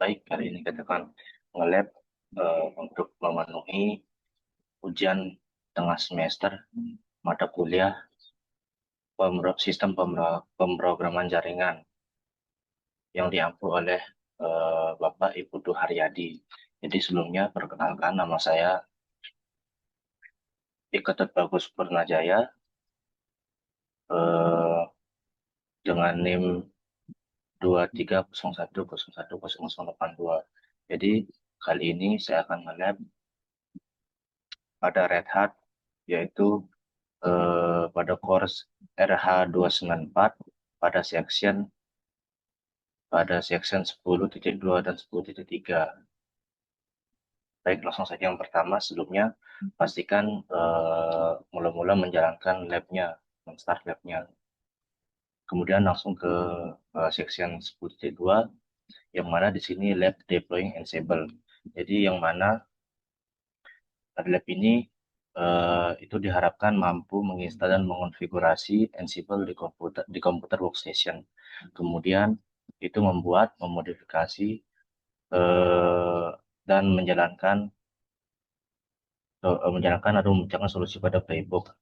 Baik, kali ini kita akan nge-lab untuk memenuhi ujian tengah semester mata kuliah sistem pemrograman jaringan yang diampu oleh Bapak Ibu Duh Haryadi. Jadi sebelumnya perkenalkan, nama saya Iketot Bagus Purnajaya eh, dengan NIM 2301010082. Jadi kali ini saya akan nge-lab pada Red Hat, yaitu pada course RH294 pada section 10.2 dan 10.3. Baik, langsung saja yang pertama. Sebelumnya pastikan mula-mula menjalankan labnya, start labnya. Kemudian langsung ke section 10.2, yang mana di sini lab deploying Ansible. Jadi yang mana pada lab ini itu diharapkan mampu menginstal dan mengonfigurasi Ansible di komputer workstation. Kemudian itu memodifikasi eh, dan menjalankan atau memecahkan solusi pada playbook.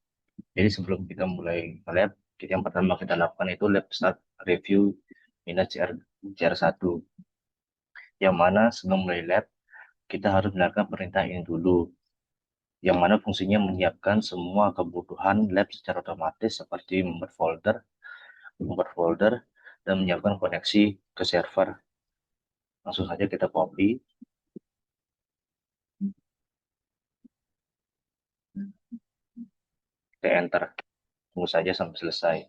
Jadi sebelum kita mulai lab, yang pertama kita lakukan itu lab start review minus CR1. Yang mana sebelum mulai lab, kita harus mendengarkan perintah ini dulu, yang mana fungsinya menyiapkan semua kebutuhan lab secara otomatis seperti membuat folder, dan menyiapkan koneksi ke server. Langsung saja kita copy, kita enter, tunggu saja sampai selesai.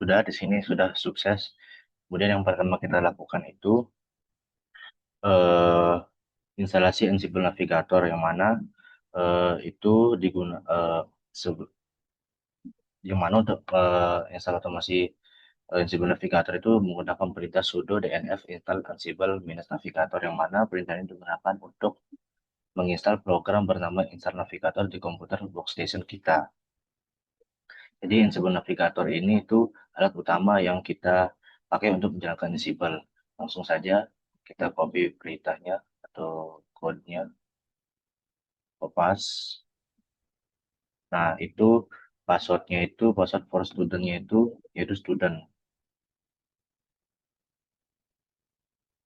Sudah, di sini sudah sukses. Kemudian yang pertama kita lakukan itu eh, instalasi Ansible Navigator, yang mana itu yang mana untuk install otomasi Ansible Navigator itu menggunakan perintah sudo dnf install Ansible minus Navigator, yang mana perintah ini digunakan untuk menginstal program bernama Install Navigator di komputer workstation kita. Jadi Ansible Navigator ini itu alat utama yang kita pakai untuk menjalankan Ansible. Langsung saja kita copy perintahnya atau code-nya, kopas. Nah, itu password for student-nya itu yaitu student.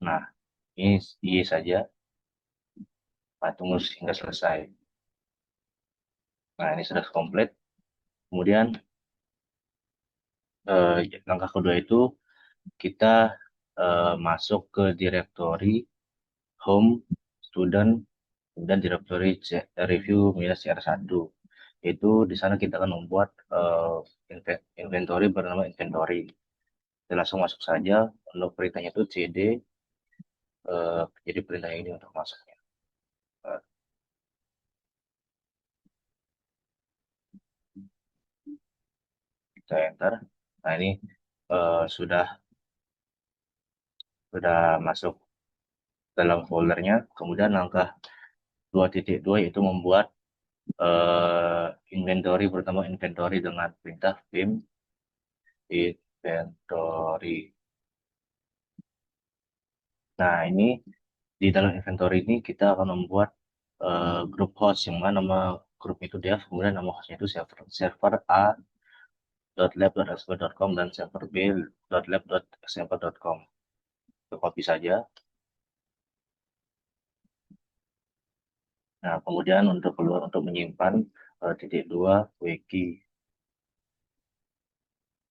Nah, ini saja. Nah, tunggu hingga selesai. Nah, ini sudah komplit. Kemudian langkah kedua itu kita masuk ke direktori home student, kemudian direktori review minus CR1. Itu di sana kita akan membuat inventory bernama inventory. Kita langsung masuk saja. Untuk perintahnya itu cd, jadi perintah ini untuk masuknya. Eh, kita enter. Nah, ini sudah masuk dalam foldernya. Kemudian langkah 2.2 yaitu membuat inventory, pertama inventory dengan perintah vim inventory. Nah, ini di dalam inventory ini kita akan membuat grup host, yang mana nama grup itu dev, kemudian nama hostnya itu server a.lab.example.com dan server b.lab.example.com. Kita copy saja. Nah, kemudian untuk menyimpan titik dua wiki.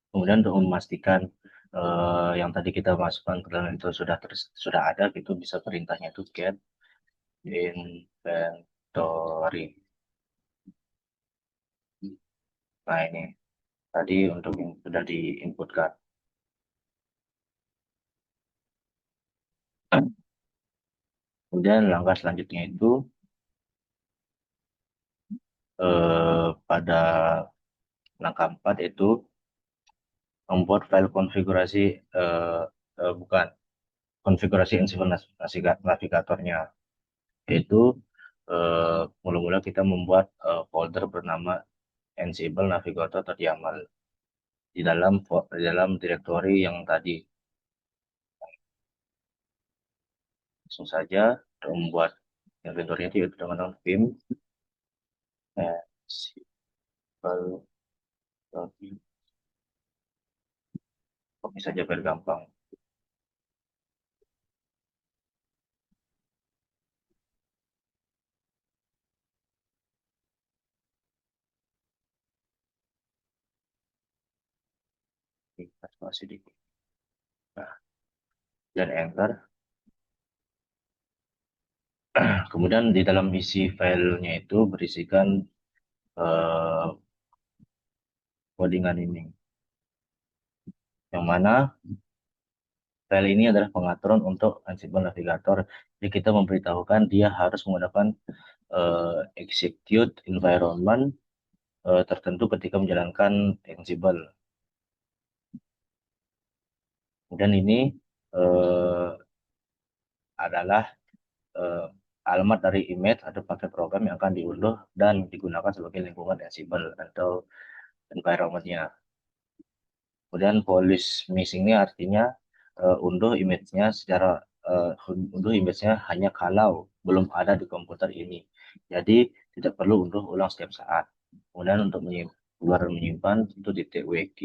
Kemudian untuk memastikan yang tadi kita masukkan ke dalam itu sudah ada, gitu bisa perintahnya itu get inventory. Nah, ini. tadi untuk yang sudah diinputkan. Kemudian langkah selanjutnya itu pada langkah 4 itu membuat file konfigurasi eh, bukan konfigurasi Ansible navigatornya, yaitu mula-mula kita membuat folder bernama Ansible Navigator.yaml di dalam direktori yang tadi. Langsung saja untuk membuat inventory itu yaitu dengan vim Ansible login. Copy saja biar gampang. Masih di nah, dan enter. Kemudian di dalam isi filenya itu berisikan eh, codingan ini, yang mana file ini adalah pengaturan untuk Ansible Navigator. Jadi kita memberitahukan dia harus menggunakan execute environment tertentu ketika menjalankan Ansible. Kemudian ini eh, adalah eh, alamat dari image atau paket program yang akan diunduh dan digunakan sebagai lingkungan Ansible atau environment-nya. Kemudian polish missing ini artinya unduh image-nya unduh image-nya hanya kalau belum ada di komputer ini. Jadi tidak perlu unduh ulang setiap saat. Kemudian untuk keluar dan menyimpan itu di TWG.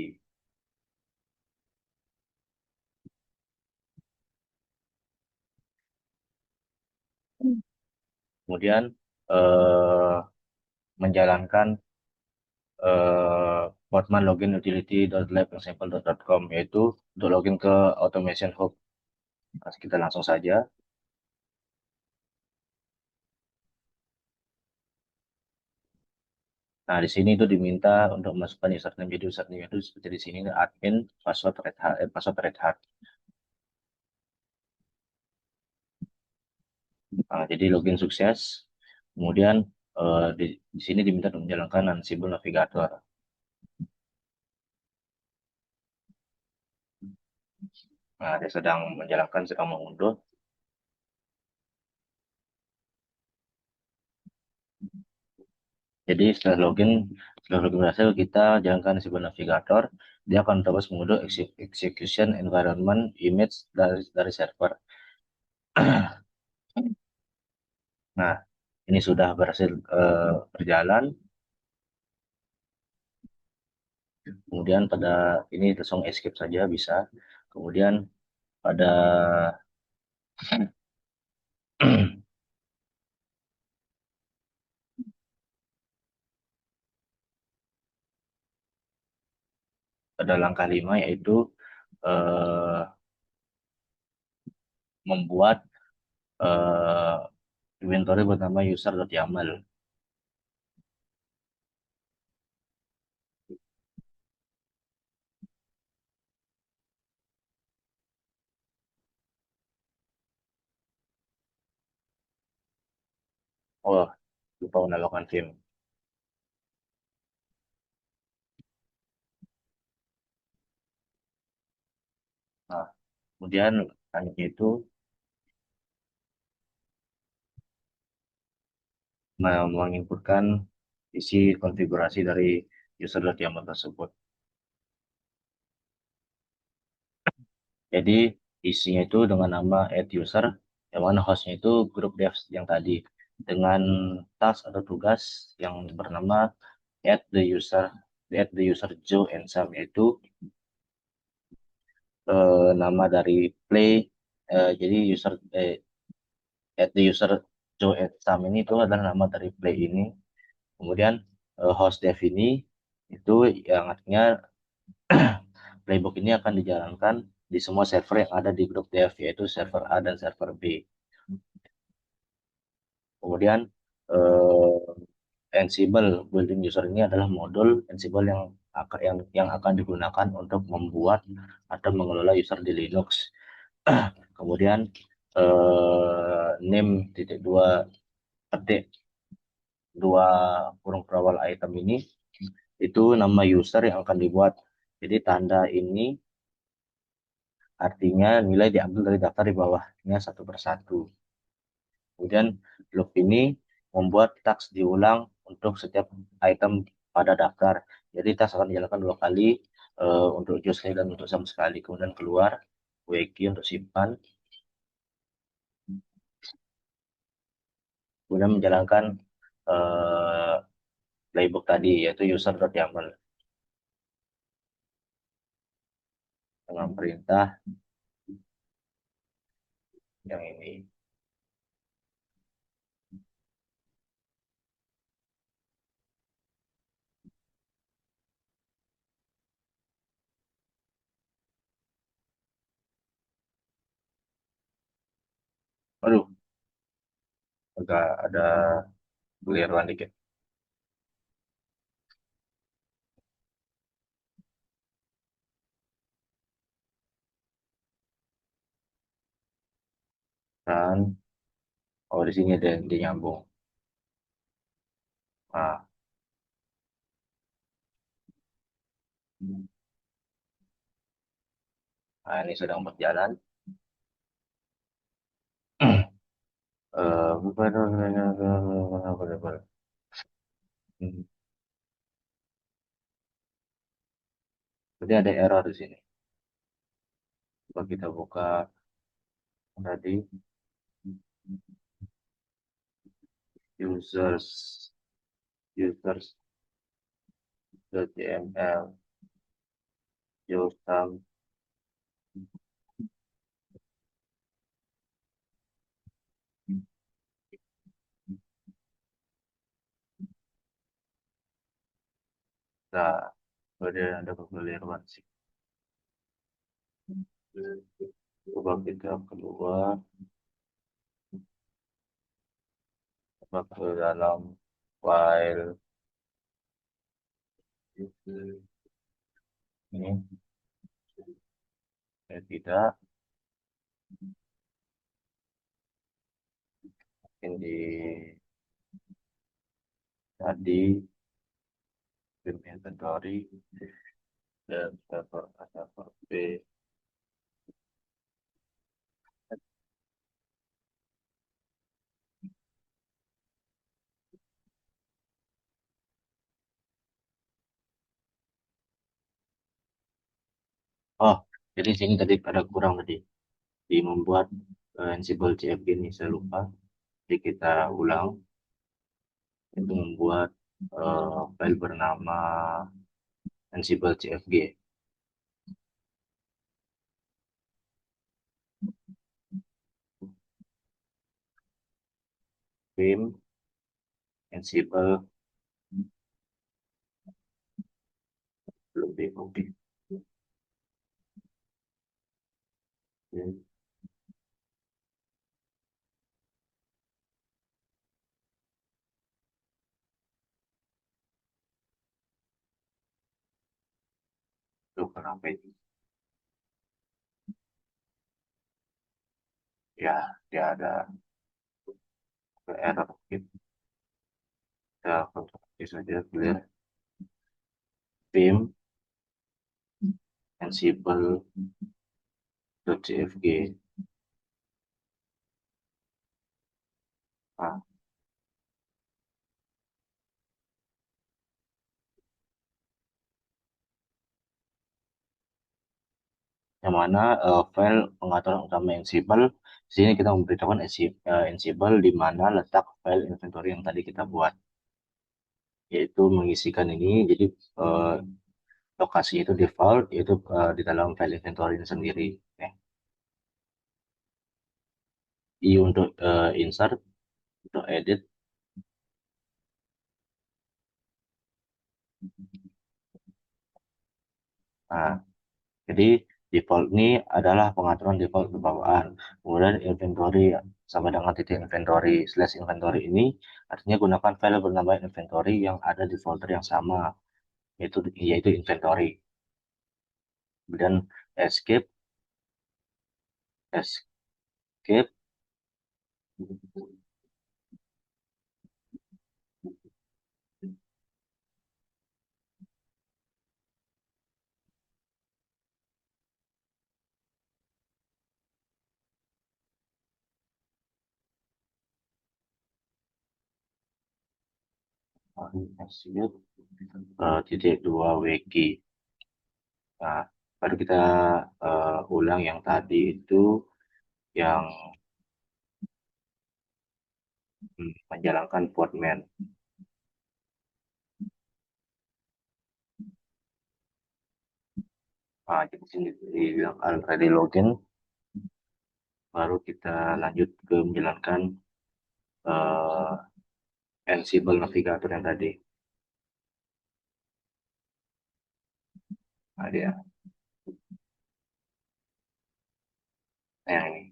Kemudian eh, menjalankan Portman login utility.lab.example.com, yaitu untuk login ke Automation Hub. Nah, kita langsung saja. Nah, di sini itu diminta untuk memasukkan username. Jadi username itu seperti di sini admin password Red Hat, password Red Hat. Nah, jadi login sukses. Kemudian di sini diminta untuk menjalankan Ansible Navigator. Nah, dia sedang menjalankan, sedang mengunduh. Jadi setelah login berhasil, kita jalankan Ansible Navigator. Dia akan terus mengunduh execution environment image dari server. Nah, ini sudah berhasil berjalan. Kemudian pada ini langsung escape saja bisa. Kemudian pada pada langkah 5 yaitu eh, membuat eh, inventory bernama user.yaml. Oh, lupa menambahkan vim. Nah, kemudian selanjutnya itu menginputkan isi konfigurasi dari user.yaml tersebut. Jadi isinya itu dengan nama add user, yang mana hostnya itu grup dev yang tadi, dengan task atau tugas yang bernama add the user Joe and Sam, yaitu nama dari play. Jadi add the user Joe and Sam ini itu adalah nama dari play ini. Kemudian host dev ini itu yang artinya playbook ini akan dijalankan di semua server yang ada di grup dev, yaitu server A dan server B. Kemudian eh, Ansible built-in user ini adalah modul Ansible yang akan digunakan untuk membuat atau mengelola user di Linux. Kemudian name titik dua petik dua kurung berawal item ini itu nama user yang akan dibuat. Jadi tanda ini artinya nilai diambil dari daftar di bawahnya satu persatu. Kemudian loop ini membuat task diulang untuk setiap item pada daftar. Jadi task akan dijalankan dua kali untuk juice dan untuk sama sekali. Kemudian keluar wiki untuk simpan. Kemudian menjalankan eh, playbook tadi yaitu user.yaml dengan perintah yang ini. Aduh, agak ada keliruan dikit. Dan oh di sini ada yang dinyambung. Nah, nah, ini sedang berjalan. Hmm, Jadi ada error di sini. Coba kita buka tadi users.yml usam. Nah, kemudian ada kekeliruan sih. Coba kita keluar, coba ke dalam file ini. Tidak, mungkin di tadi Vim inventory dan server B. Oh, jadi sini tadi ada kurang tadi di membuat Ansible CFG ini saya lupa. Jadi kita ulang itu membuat file bernama Ansible CFG. Vim Ansible lebih oke. Itu kenapa itu? Ya, dia ada error. Kita konstruksi saja clear Vim Ansible.cfg. Nah, yang mana file pengaturan utama Ansible. Di sini kita memberitahukan Ansible di mana letak file inventory yang tadi kita buat, yaitu mengisikan ini. Jadi eh, lokasi itu default, yaitu di dalam file inventory ini sendiri. Oke. I untuk insert, untuk edit. Nah, jadi default ini adalah pengaturan default kebawaan. Kemudian inventory sama dengan titik inventory slash inventory ini artinya gunakan file bernama inventory yang ada di folder yang sama yaitu inventory. Kemudian escape escape escape titik dua wiki. Nah, baru kita ulang yang tadi itu yang menjalankan Postman. Nah, di sini dibilang already login, baru kita lanjut ke menjalankan eh, Ansible Navigator yang tadi. Nah, dia. Nah, yang ini.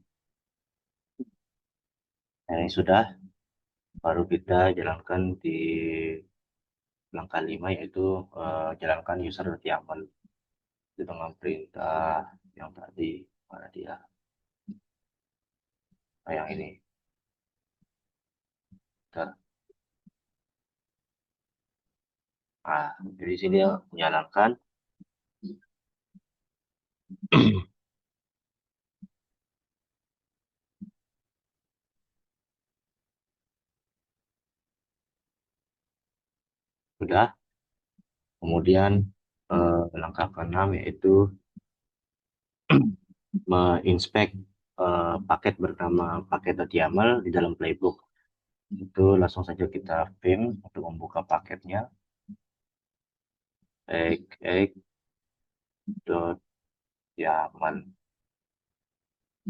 Nah, ini sudah, baru kita jalankan di langkah 5 yaitu jalankan user.yaml dengan perintah yang tadi. Mana dia? Nah, yang ini. Bentar. Nah, jadi sini dia menjalankan. Sudah. Kemudian langkah keenam yaitu menginspek paket bernama paket.yaml di dalam playbook. Itu langsung saja kita vim untuk membuka paketnya. Egg.yaml.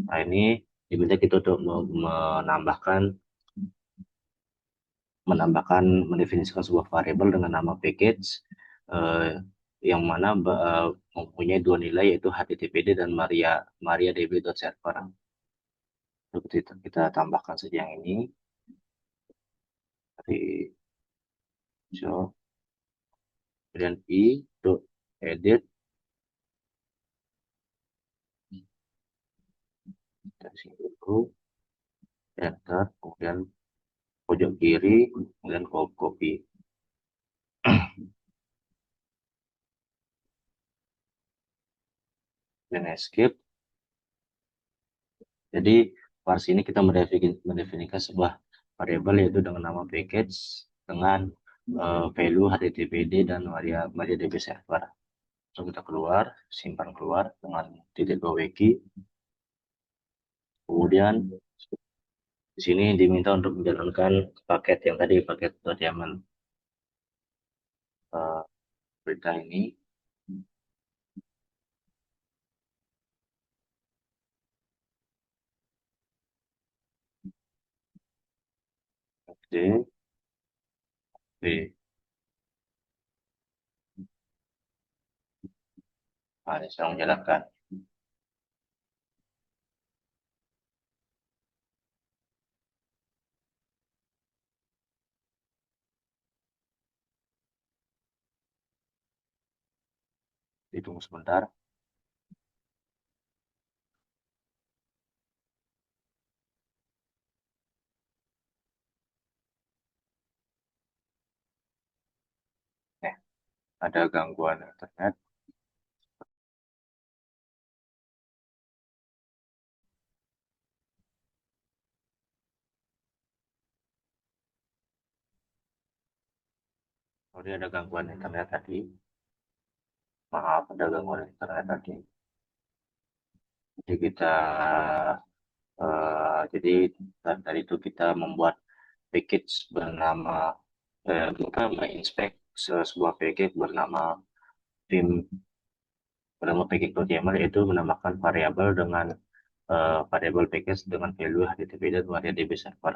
Nah, ini diminta kita untuk mendefinisikan sebuah variabel dengan nama package eh, yang mana mempunyai dua nilai yaitu httpd dan mariadb.server. Seperti itu kita tambahkan saja yang ini dari show, kemudian i untuk edit dari sini dulu, enter, kemudian pojok kiri, kemudian copy dan escape. Jadi pada sini kita mendefinisikan sebuah variabel yaitu dengan nama package dengan value httpd dan mariadb server. So kita keluar, simpan keluar dengan titik dua wiki. Kemudian di sini diminta untuk menjalankan paket yang tadi paket .yaml berita ini. Oke, oke. Nah, ini sedang menjalankan. Ditunggu sebentar. Eh, ada gangguan internet. Oh, ini ada gangguan internet tadi. Maaf, ada gangguan internet tadi. Jadi kita jadi tadi itu kita membuat package bernama kita menginspek sebuah package vim bernama package.yaml yaitu menambahkan variabel dengan variabel package dengan value http dan mariadb server.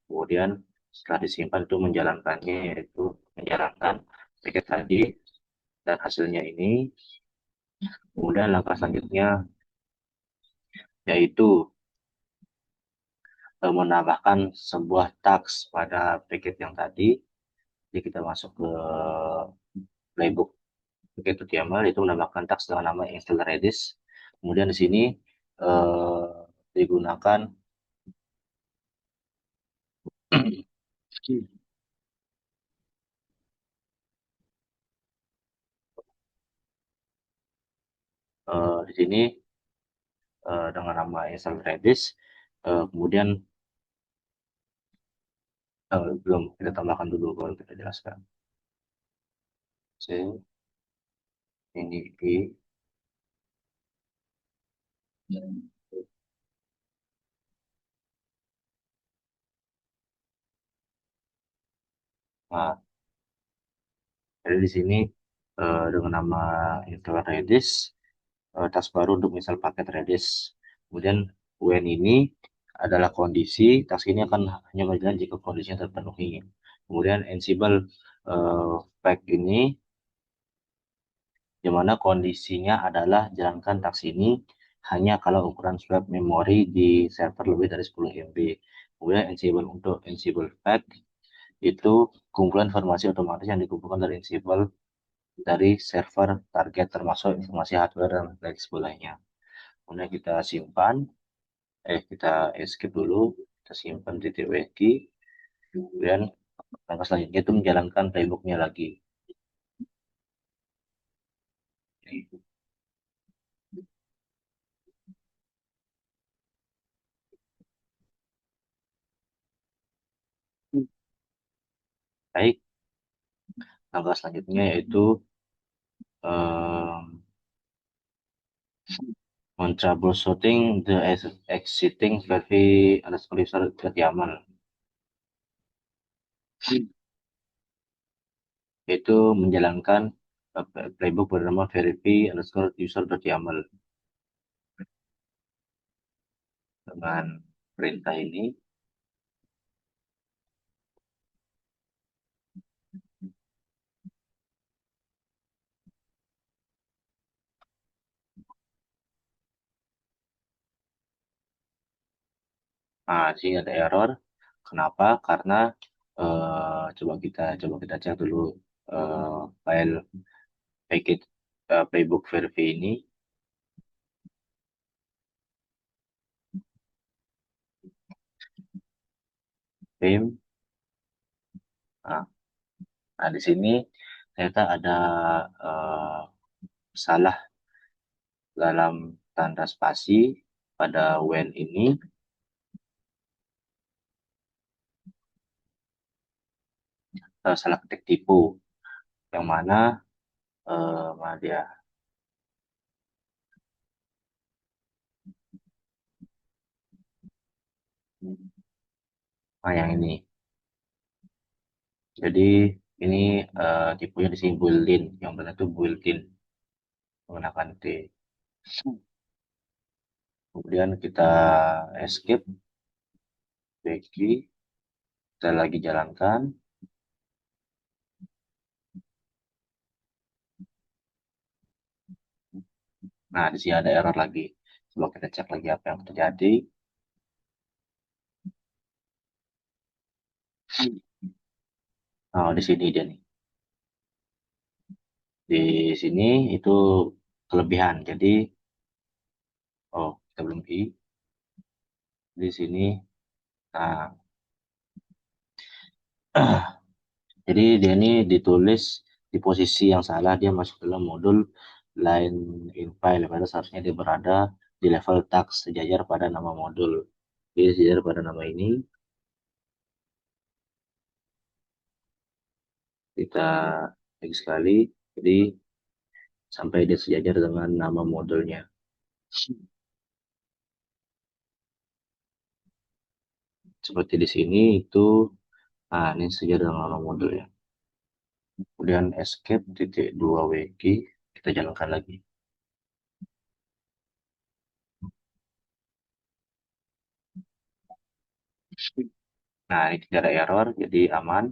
Kemudian setelah disimpan itu menjalankannya yaitu menjalankan package tadi dan hasilnya ini. Kemudian langkah selanjutnya yaitu menambahkan sebuah task pada paket yang tadi. Jadi kita masuk ke playbook paket HTML itu menambahkan task dengan nama install Redis. Kemudian di sini eh, digunakan di sini dengan nama install Redis. Kemudian belum kita tambahkan dulu baru kita jelaskan. C ini I. Nah, jadi di sini dengan nama install Redis, task baru untuk misal paket Redis. Kemudian when ini adalah kondisi, task ini akan hanya berjalan jika kondisinya terpenuhi. Kemudian Ansible fact ini, di mana kondisinya adalah jalankan task ini hanya kalau ukuran swap memori di server lebih dari 10 MB. Kemudian Ansible untuk Ansible fact itu kumpulan informasi otomatis yang dikumpulkan dari Ansible dari server target termasuk informasi hardware dan lain sebagainya. Kemudian kita simpan, kita escape dulu, kita simpan titik wiki, kemudian langkah selanjutnya itu menjalankan playbooknya lagi. Baik, langkah selanjutnya yaitu um, troubleshooting the exiting versi underscore user get YAML, yaitu menjalankan playbook bernama verify underscore user YAML. Dengan perintah ini, nah di sini ada error. Kenapa? Karena coba kita cek dulu file package playbook verify ini. Pim. Nah, nah, di sini ternyata ada eh, salah dalam tanda spasi pada when ini, salah ketik tipu yang mana mana dia. Nah, yang ini. Jadi ini tipunya di sini built-in, yang benar itu built-in menggunakan T. Kemudian kita escape, back, kita lagi jalankan. Nah, di sini ada error lagi. Coba kita cek lagi apa yang terjadi. Nah, di sini dia nih. Di sini itu kelebihan. Jadi, oh, kita belum I. Di sini, nah, jadi dia ini ditulis di posisi yang salah. Dia masuk dalam modul line in file. Padahal seharusnya dia berada di level task sejajar pada nama modul. Jadi sejajar pada nama ini. Kita lagi sekali. Jadi sampai dia sejajar dengan nama modulnya. Seperti di sini itu, nah ini sejajar dengan nama modulnya. Kemudian escape titik 2 wg, kita jalankan lagi. Nah, ini tidak ada error, jadi aman.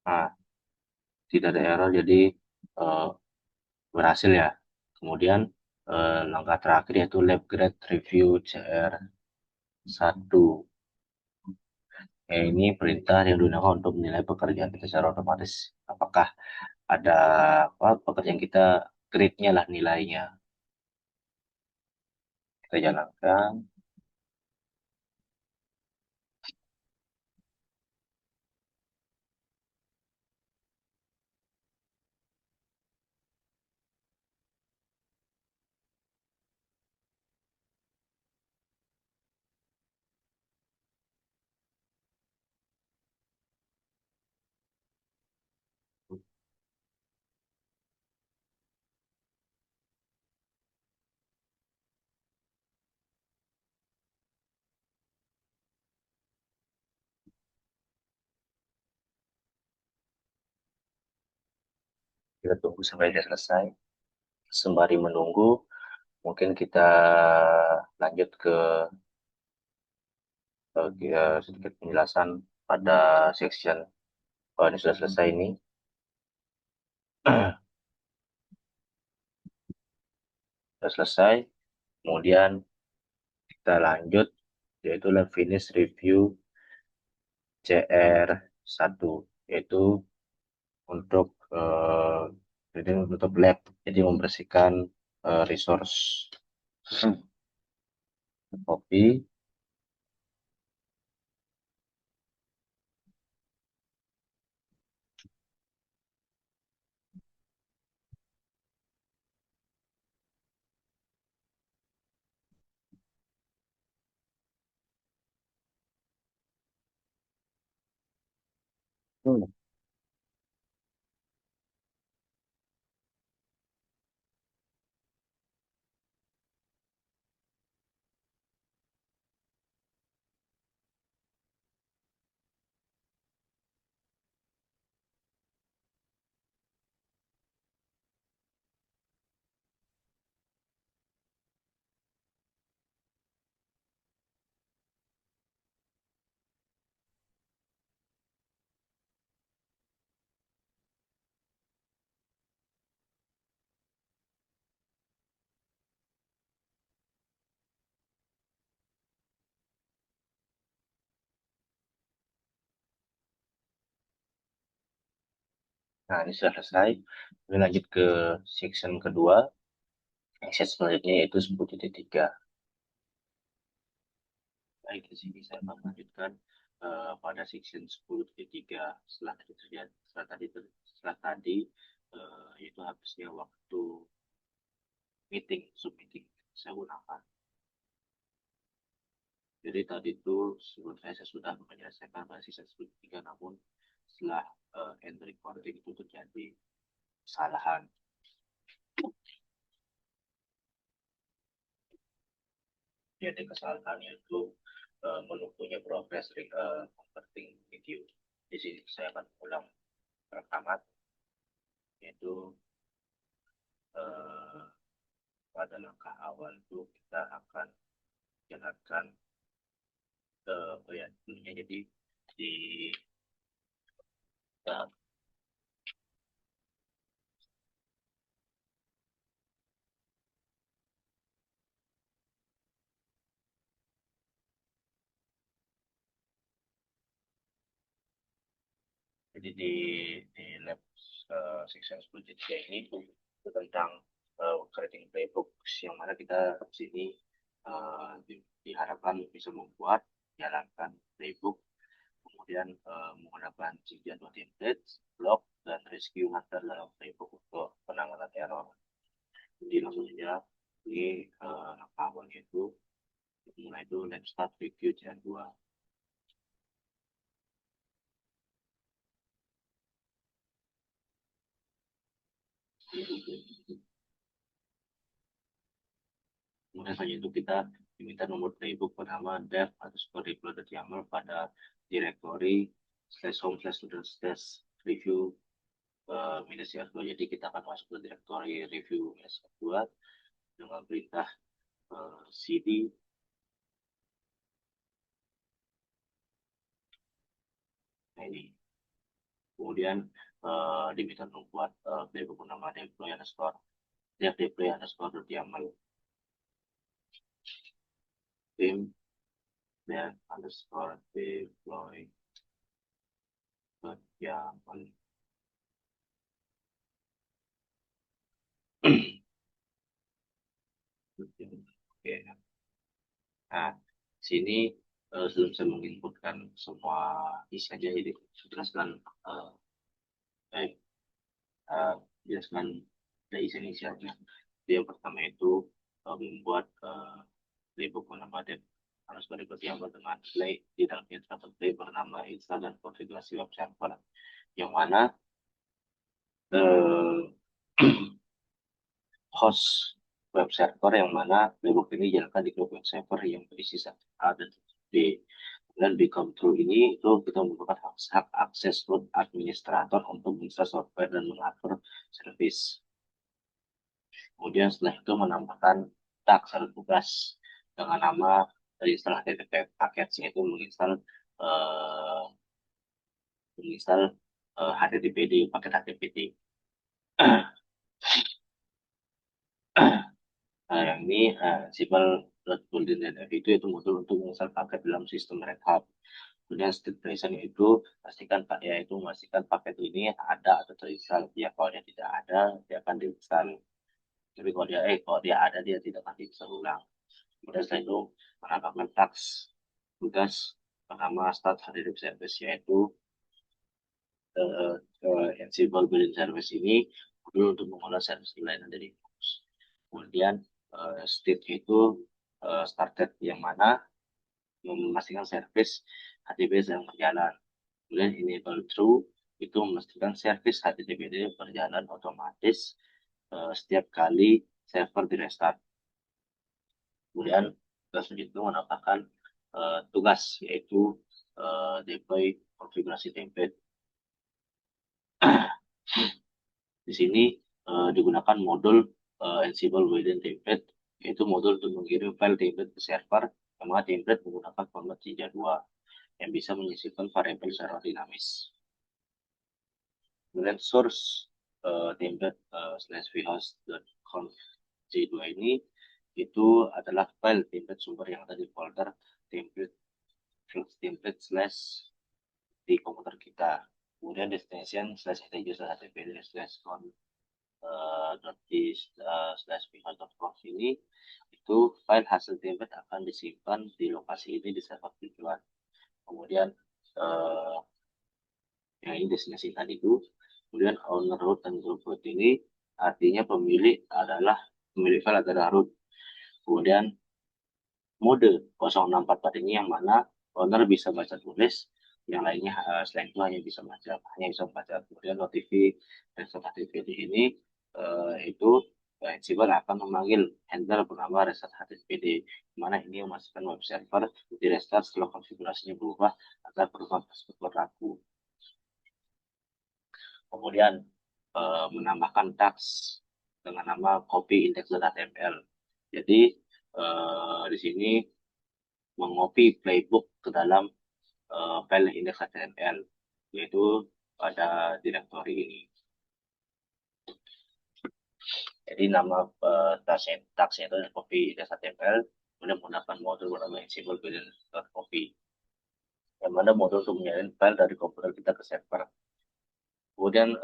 Nah, tidak ada error, jadi eh, berhasil ya. Kemudian langkah terakhir yaitu lab grade review CR1. Ini perintah yang digunakan untuk menilai pekerjaan kita secara otomatis. Apakah ada apa pekerjaan kita grade-nya lah nilainya. Kita jalankan. Kita tunggu sampai dia selesai. Sembari menunggu, mungkin kita lanjut ke sedikit penjelasan pada section. Oh, ini sudah selesai ini. Sudah selesai. Kemudian kita lanjut, yaitu finish review CR1, yaitu untuk jadi untuk lab, jadi membersihkan resource kopi. Nah, ini sudah selesai. Kita lanjut ke section kedua. Section selanjutnya yaitu 10.3. Baik, di sini saya melanjutkan pada section 10.3 setelah tadi terjadi, setelah tadi itu habisnya waktu meeting, Zoom meeting saya gunakan. Jadi tadi itu menurut saya sudah menyelesaikan pada section 10.3, namun setelah end recording itu terjadi kesalahan. Jadi kesalahannya itu menunggunya progres converting video. Di sini saya akan ulang rekaman, yaitu eh, pada langkah awal itu kita akan jalankan ya, jadi di uh, jadi di lab section 10.3 ini itu tentang creating playbooks, yang mana kita di sini diharapkan bisa membuat jalankan playbook, kemudian menggunakan jadwal template, blog, dan rescue hunter dalam playbook untuk penanganan error. Jadi langsung saja di awal itu mulai itu lab start review jadwal. Kemudian hanya itu kita diminta nomor playbook pertama dev underscore deploy.yaml pada directory slash home slash student slash review minus R2. Jadi kita akan masuk ke directory review minus R2 dengan perintah cd ini. Kemudian diminta membuat playbook nama deploy underscore Lihat deploy underscore YAML tim dan underscore deploy YAML. Oke. Nah, sini sudah bisa menginputkan semua isi aja, jadi jelaskan eh, baik jelaskan dari isi inisialnya. Yang pertama itu membuat playbook bernama dev harus berikut yang dengan play di dalamnya terdapat play bernama install dan konfigurasi web server, yang mana eh, host web server yang mana playbook ini jalankan di grup web server yang berisi A dan B. Dan become true ini itu kita membutuhkan hak akses root administrator untuk menginstal software dan mengatur service. Kemudian setelah itu menambahkan task atau tugas dengan nama dari istilah HTTP package, yaitu eh, menginstal HTTPD, paket HTTPD. Yang ini Ansible Golden DNF itu modul untuk menginstal paket dalam sistem Red Hat. Kemudian state version itu pastikan Pak, yaitu memastikan paket ini ada atau terinstall. Ya kalau dia tidak ada, dia akan diinstal. Tapi kalau dia ada, dia tidak akan diinstal ulang. Kemudian setelah itu menambahkan task tugas pertama start HTTP service, yaitu Ansible Building Service ini dulu untuk mengolah service layanan dari host. Kemudian state itu started, yang mana memastikan service HTTP sedang berjalan. Kemudian enable true itu memastikan service HTTP berjalan otomatis setiap kali server di restart. Kemudian selanjutnya menambahkan tugas, yaitu deploy konfigurasi template. Di sini digunakan modul Ansible Within Template, yaitu modul untuk mengirim file template ke server, yang mana template menggunakan format JIJA2 yang bisa menyisipkan variabel secara dinamis. Kemudian source template slash vhost.conf J2 ini itu adalah file template sumber yang ada di folder template slash di komputer kita. Kemudian destination slash htj/http slash slash pihak.conf ini itu file hasil template akan disimpan di lokasi ini di server tujuan. Kemudian yang ini destinasi tadi itu. Kemudian owner root dan group root ini artinya pemilik file adalah root. Kemudian mode 064 ini yang mana owner bisa baca tulis, yang lainnya selain itu hanya bisa baca. Kemudian notification ini itu Ansible akan memanggil handler bernama reset HTTPD, mana ini memastikan web server di restart setelah konfigurasinya berubah agar perubahan tersebut berlaku. Kemudian menambahkan tags dengan nama copy index.html. Jadi di sini mengopi playbook ke dalam file index.html, yaitu pada direktori ini. Jadi nama tagsnya itu copy index.html, kemudian menggunakan modul bernama Ansible copy, yang mana modul untuk menyalin file dari komputer kita ke server. Kemudian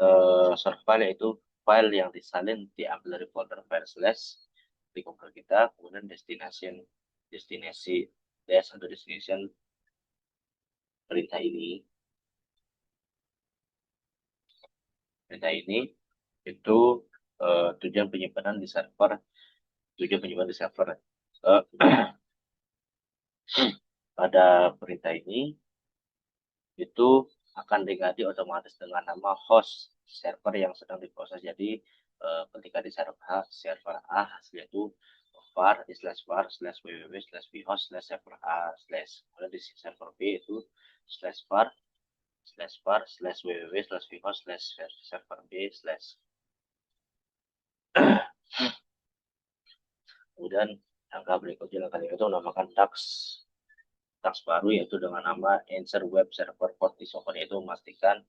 source file yaitu file yang disalin diambil dari folder file slash di komputer kita. Kemudian destinasi dash atau destination perintah ini itu tujuan penyimpanan di server. Uh, pada perintah ini itu akan diganti otomatis dengan nama host server yang sedang diproses. Jadi ketika di server A hasilnya itu var www vhost server A slash, kemudian di server B itu var www vhost server B slash. Kemudian langkah itu menambahkan task baru, yaitu dengan nama answer web server port di software, itu memastikan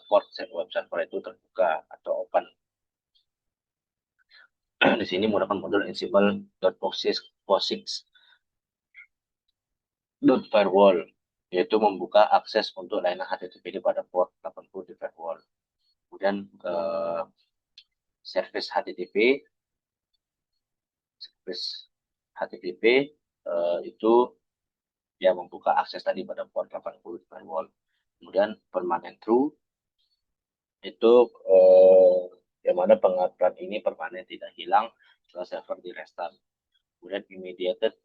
port web server itu terbuka atau open. di sini menggunakan modul ansible.POSIX.firewall, yaitu membuka akses untuk layanan HTTPD pada port 80 di firewall. Kemudian service HTTP itu dia membuka akses tadi pada port 80 di firewall. Kemudian permanent true itu yang mana pengaturan ini permanen tidak hilang setelah server di restart. Kemudian immediate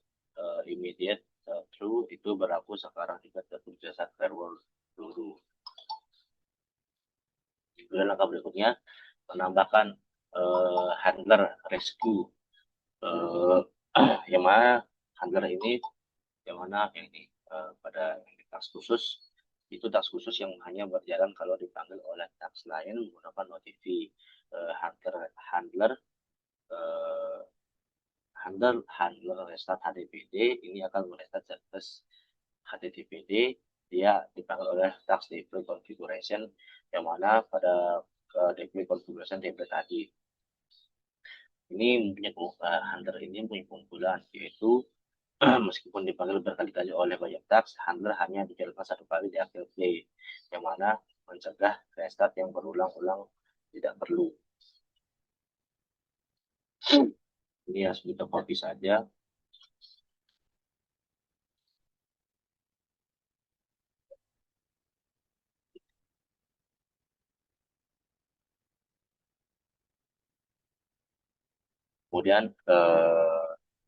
true itu berlaku sekarang jika tertuju saat firewall dulu. Kemudian langkah berikutnya menambahkan handler rescue, yang mana handler ini yang mana ini pada task khusus itu task khusus yang hanya berjalan kalau dipanggil oleh task lain menggunakan notifi. Handler restart HTTPD ini akan merestart service HTTPD. Dia dipanggil oleh task deploy configuration yang mana pada deploy configuration template tadi. Ini mempunyai handler ini mempunyai keunggulan, yaitu meskipun dipanggil berkali-kali oleh banyak task, handler hanya dijalankan satu kali di akhir play, yang mana mencegah restart yang berulang-ulang tidak perlu. Ini harus kita copy saja. Kemudian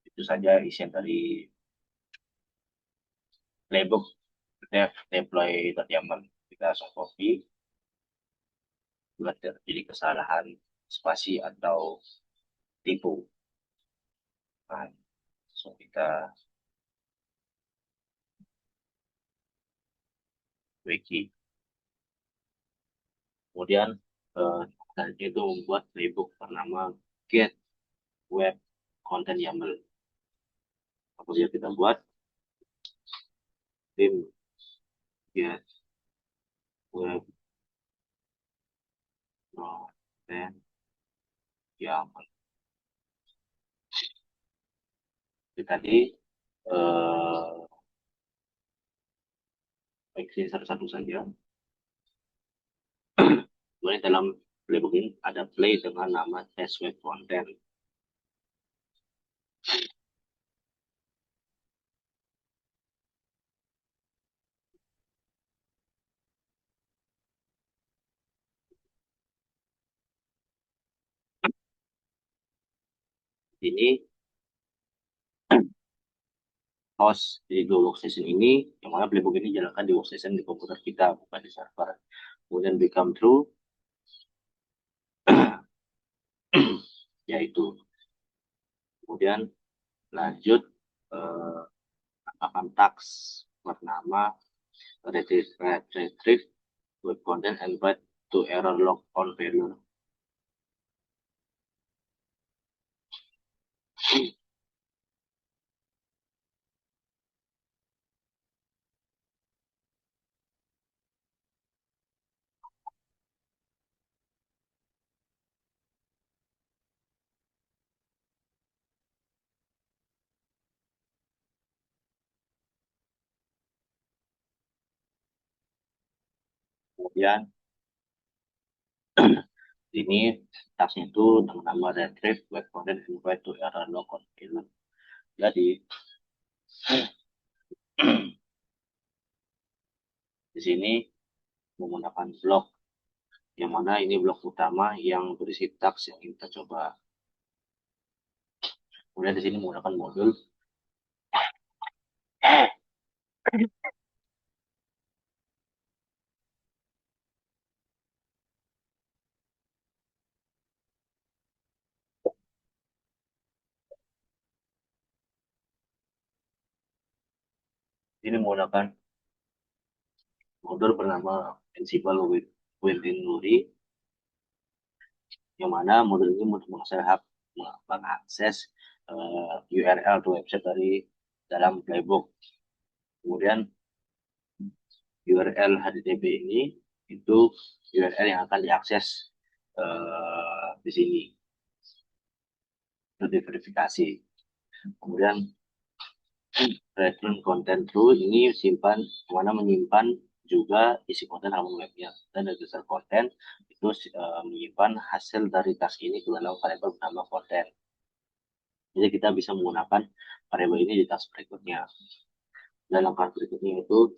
itu saja isian dari playbook dev deploy.yaml. Kita langsung copy. Bila terjadi kesalahan spasi atau tipu, nah, langsung kita wiki. Kemudian selanjutnya itu membuat playbook bernama get web content YAML. Kemudian kita buat tim get web content YAML. Jadi tadi baik satu-satu saja. Kemudian dalam playbook ini ada play dengan nama test web content. Ini host di dua workstation ini, yang mana playbook ini jalankan di workstation di komputer kita, bukan di server. Kemudian become true, yaitu kemudian lanjut akan task bernama retrieve web content and write to error log on failure. Kemudian ini tasknya itu dengan nama retrieve web content and write to error log on failure. Jadi di sini menggunakan blok, yang mana ini blok utama yang berisi task yang kita coba. Kemudian di sini menggunakan modul ini menggunakan modul bernama Ansible within Nuri, yang mana modul ini mengakses URL atau website dari dalam playbook. Kemudian URL HTTP ini itu URL yang akan diakses di sini. lebih verifikasi. Kemudian return content true ini simpan mana menyimpan juga isi konten halaman webnya, dan register konten itu menyimpan hasil dari task ini ke dalam variabel bernama konten. Jadi kita bisa menggunakan variabel ini di task berikutnya. Dan langkah berikutnya itu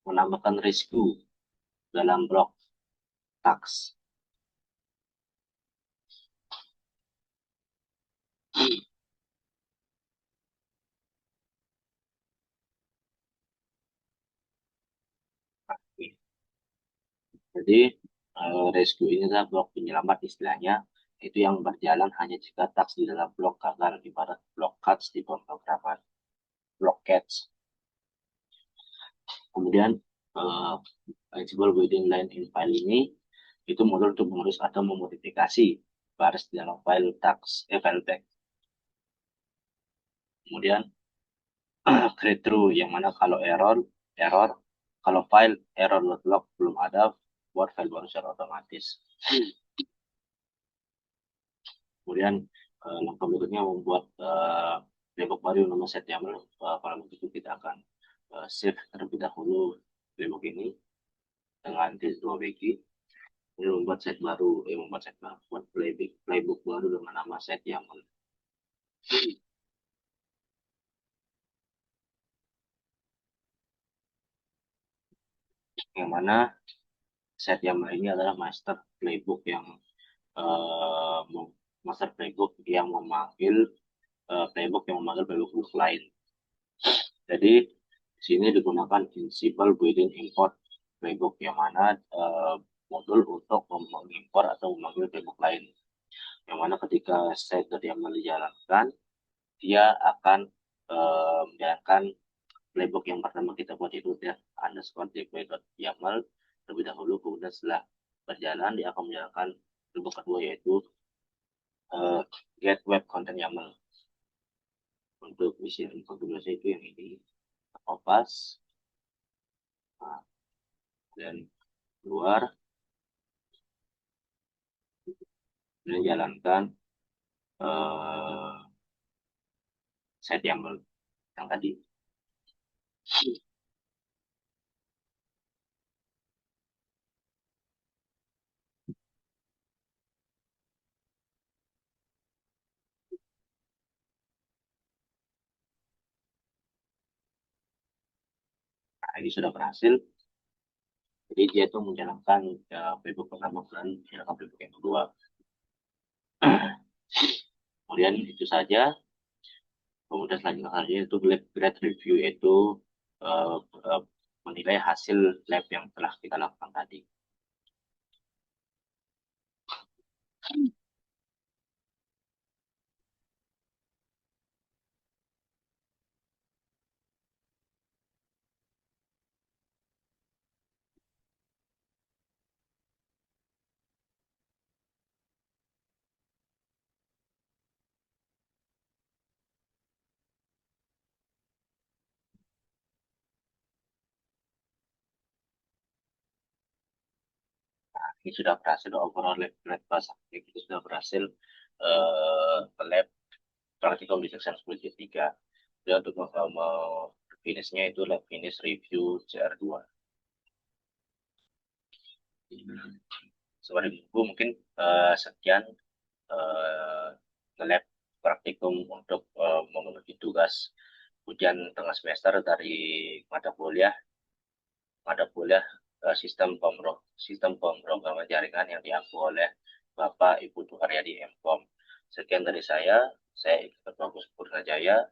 menambahkan rescue dalam blok task. Jadi rescue ini adalah blok penyelamat istilahnya, itu yang berjalan hanya jika task di dalam blok gagal, ibarat blok catch di pemrograman, blok catch. Kemudian flexible within line in file ini itu modul untuk mengurus atau memodifikasi baris di dalam file task, file text. Kemudian create true yang mana kalau error, kalau file error.log belum ada, buat file baru secara otomatis. Kemudian langkah berikutnya membuat playbook baru nama set YAML. Kalau begitu kita akan save terlebih dahulu playbook ini dengan -2bg. Ini membuat set baru, buat playbook baru dengan nama set YAML. Yang mana set YAML ini adalah uh, master playbook yang memanggil playbook lain. Jadi di sini digunakan Ansible built-in import playbook yang mana modul untuk mengimpor atau memanggil playbook lain. Yang mana ketika setter yang dijalankan, dia akan menjalankan playbook yang pertama kita buat itu ya underscore deploy.yaml terlebih dahulu, kemudian setelah berjalan dia akan menjalankan playbook kedua yaitu get web content YAML. Untuk misi konfigurasi itu yang ini kopas, nah, dan keluar dan jalankan set YAML yang tadi. Nah, ini sudah berhasil. Jadi dia itu menjalankan playbook pertama dan menjalankan playbook yang kedua. Kemudian itu saja. Kemudian selanjutnya itu grade review, itu uh, uh, menilai hasil lab yang telah kita lakukan tadi. Ini sudah berhasil overall lab grade pas itu sudah berhasil lab practical di section 10.3. Dan untuk mau finishnya itu lab finish review CR2. Sebagai buku mungkin sekian lab praktikum untuk memenuhi tugas ujian tengah semester dari mata kuliah sistem pemrograman jaringan yang diampu oleh Bapak Ibu Tuharya di MKOM. Sekian dari saya Ikut Bagus Purnajaya.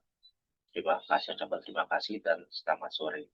Terima kasih dan selamat sore.